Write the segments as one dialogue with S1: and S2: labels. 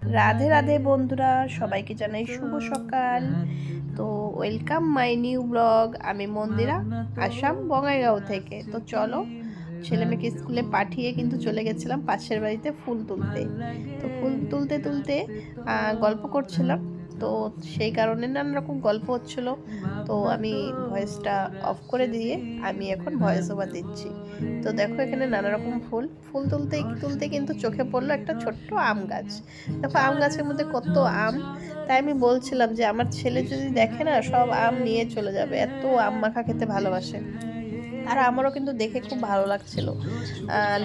S1: রাধে রাধে বন্ধুরা, সবাইকে জানাই শুভ সকাল। তো ওয়েলকাম মাই নিউ ব্লগ। আমি মন্দিরা, আসাম বঙ্গাইগাঁও থেকে। তো চলো, ছেলে মেয়েকে স্কুলে পাঠিয়ে কিন্তু চলে গেছিলাম পাশের বাড়িতে ফুল তুলতে। তো ফুল তুলতে তুলতে গল্প করছিলাম। তো সেই কারণে নানা রকম গল্প হচ্ছিল। তো আমি ভয়েসটা অফ করে দিয়ে আমি এখন ভয়েস ওভার দিচ্ছি। তো দেখো, এখানে নানা রকম ফুল ফুল তুলতে তুলতে কিন্তু চোখে পড়লো একটা ছোট্ট আম গাছ। দেখো, আম গাছের মধ্যে কত আম। তাই আমি বলছিলাম যে আমার ছেলে যদি দেখে না, সব আম নিয়ে চলে যাবে, এত আম মাখা খেতে ভালোবাসে। আর আমারও কিন্তু দেখে খুব ভালো লাগছিল।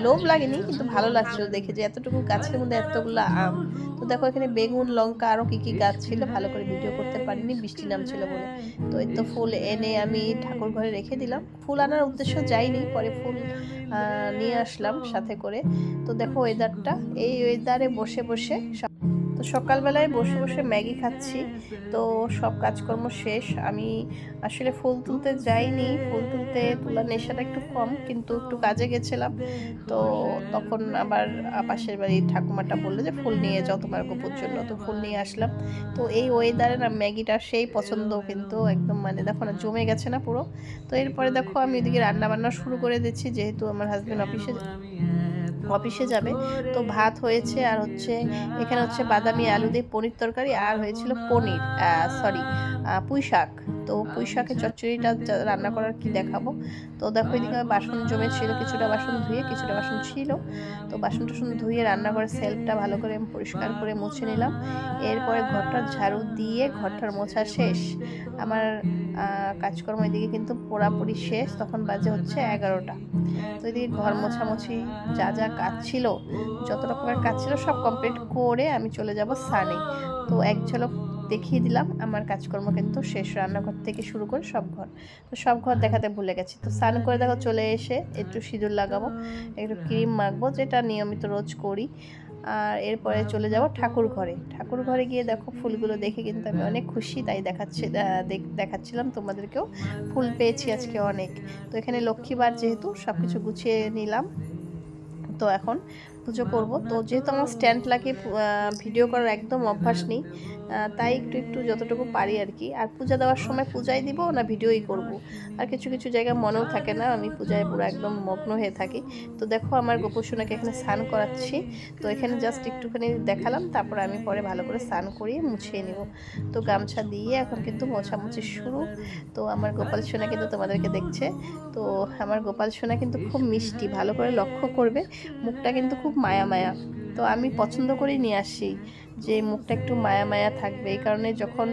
S1: লোভ লাগেনি, কিন্তু ভালো লাগছিল দেখে যে এতটুকু গাছের মধ্যে এতগুলা আম। তো দেখো, এখানে বেগুন, লঙ্কা, আরো কি কি গাছ ছিল, ভালো করে ভিডিও করতে পারিনি, বৃষ্টি নামছিল বলে। তো এই তো ফুল এনে আমি ঠাকুর ঘরে রেখে দিলাম। ফুল আনার উদ্দেশ্য যাইনি, পরে ফুল নিয়ে আসলাম সাথে করে। তো দেখো ওয়েদারটা, এই ওয়েদারে বসে বসে তো সকালবেলায় বসে বসে ম্যাগি খাচ্ছি। তো সব কাজকর্ম শেষ। আমি আসলে ফুল তুলতে যাইনি, ফুল তুলতে তোলার নেশাটা একটু কম, কিন্তু একটু কাজে গেছিলাম। তো তখন আবার পাশের বাড়ির ঠাকুমাটা বললো যে ফুল নিয়ে যাও তোমার গোপুর জন্য। তো ফুল নিয়ে আসলাম। তো এই ওয়েদারে না ম্যাগিটা সেই পছন্দ, কিন্তু একদম মানে দেখো না, জমে গেছে না পুরো। তো এরপরে দেখো আমি এদিকে রান্না বান্না শুরু করে দিচ্ছি, যেহেতু আমার হাজবেন্ড অফিসে যাবে। তো ভাত হয়েছে, আর হচ্ছে এখানে হচ্ছে বাদামি আলু দিয়ে পনির তরকারি, আর হয়েছিল পনির, সরি, পুঁই শাক। তো পুঁই শাকের চচ্চড়িটা রান্না করার কি দেখাবো। তো দেখো, এদিকে বাসন জমে ছিল, কিছুটা বাসন ধুয়ে কিছুটা বাসন ছিল। তো বাসন টাসন ধুয়ে রান্নাঘরের সেলফটা ভালো করে আমি পরিষ্কার করে মুছে নিলাম। এরপরে ঘরটা ঝাড়ু দিয়ে ঘরটার মোছা শেষ আমার। কাজকর্ম এদিকে কিন্তু পুরাপুরি শেষ, তখন বাজে হচ্ছে 11টা। তো এদিকে ঘর মোছামুছি, যা যা কাজ ছিল, যত রকমের কাজ ছিল সব কমপ্লিট করে আমি চলে যাব স্নানে। তো এক ঝলক দেখিয়ে দিলাম আমার কাজকর্ম কিন্তু শেষ, রান্নাঘর থেকে শুরু করে সব ঘর। তো সব ঘর দেখাতে ভুলে গেছি। তো স্নান করে দেখো চলে এসে একটু সিঁদুর লাগাবো, একটু ক্রিম মাখবো, যেটা নিয়মিত রোজ করি। আর এরপরে চলে যাব ঠাকুর ঘরে। ঠাকুর ঘরে গিয়ে দেখো ফুলগুলো দেখে কিন্তু আমি অনেক খুশি, তাই দেখাচ্ছিলাম তোমাদেরকেও। ফুল পেয়েছি আজকে অনেক। তো এখানে লক্ষ্মীবার যেহেতু সব কিছু গুছিয়ে নিলাম। তো এখন পুজো করব। তো যেহেতু আমার স্ট্যান্ড লাগিয়ে ভিডিও করার একদম অভ্যাস নেই, তাই একটু একটু যতটুকু পারি আর কি। আর পূজা দেওয়ার সময় পূজাই দিব না ভিডিওই করব। আর কিছু কিছু জায়গায় মনেও থাকে না, আমি পূজায় পুরো একদম মগ্ন হয়ে থাকি। তো দেখো, আমার গোপুসোনাকে এখানে স্নান করাচ্ছি। তো এখানে জাস্ট একটুখানি দেখালাম, তারপর আমি পরে ভালো করে স্নান করিয়ে মুছিয়ে নিব। তো গামছা দিয়ে এখন কিন্তু মোছামুছি শুরু। তো আমার গোপাল সোনা কিন্তু তোমাদেরকে দেখছে। তো আমার গোপাল সোনা কিন্তু খুব মিষ্টি, ভালো করে লক্ষ্য করবে। মুখটা কিন্তু খুব মায়া মায়া। তো আমি পছন্দ করে নিয়ে আসি যে মুখটা একটু মায়া মায়া থাকবে। এই কারণে যখন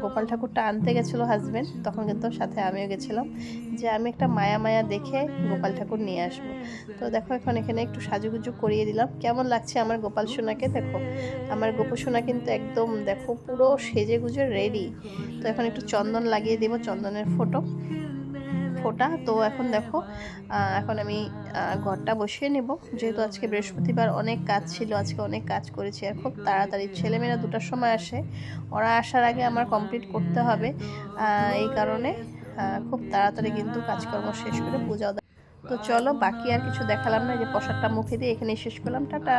S1: গোপাল ঠাকুরটা আনতে গেছিলো হাজবেন্ড, তখন কিন্তু সাথে আমিও গেছিলাম, যে আমি একটা মায়া মায়া দেখে গোপাল ঠাকুর নিয়ে আসবো। তো দেখো, এখন এখানে একটু সাজুগুজু করিয়ে দিলাম। কেমন লাগছে আমার গোপাল সোনাকে দেখো। আমার গোপু সোনা কিন্তু একদম দেখো পুরো সেজে গুজে রেডি। তো এখন একটু চন্দন লাগিয়ে দেবো, চন্দনের ফোঁটা। তো এখন দেখো, এখন আমি ঘরটা বসিয়ে নেব। যেহেতু আজকে বৃহস্পতিবার, অনেক কাজ ছিল, আজকে অনেক কাজ করেছি। আর খুব তাড়াতাড়ি ছেলেমেয়েরা 2টার সময় আসে, ওরা আসার আগে আমার কমপ্লিট করতে হবে। এই কারণে খুব তাড়াতাড়ি কিন্তু কাজকর্ম শেষ করে পূজাও। তো চলো, বাকি আর কিছু দেখালাম না, যে প্রসাদটা মুখে দিয়ে এখানেই শেষ করলাম। টাটা।